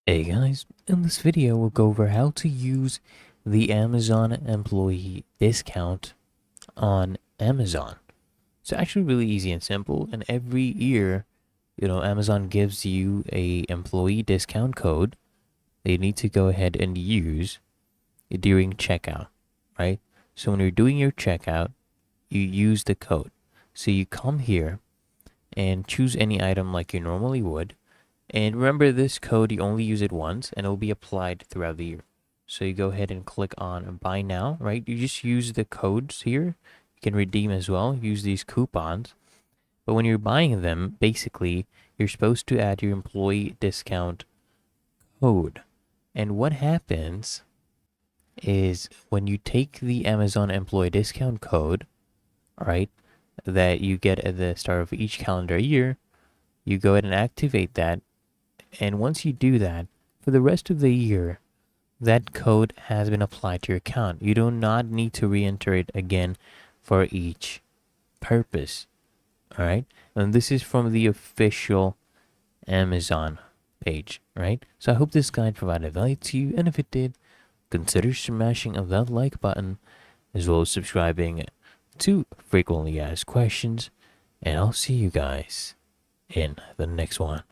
Hey guys, in this video we'll go over how to use the Amazon employee discount on Amazon. It's actually really easy and simple, and every year, Amazon gives you a employee discount code that you need to go ahead and use during checkout, right? So when you're doing your checkout, you use the code. So you come here and choose any item like you normally would. And remember, this code, you only use it once and it will be applied throughout the year. So you go ahead and click on buy now, right? You just use the codes here. You can redeem as well, use these coupons. But when you're buying them, basically, you're supposed to add your employee discount code. And what happens is when you take the Amazon employee discount code, right, that you get at the start of each calendar year, you go ahead and activate that. And once you do that, for the rest of the year, that code has been applied to your account. You do not need to re-enter it again for each purpose. All right. And this is from the official Amazon page, right? So I hope this guide provided value to you. And if it did, consider smashing of that like button as well as subscribing to frequently asked questions. And I'll see you guys in the next one.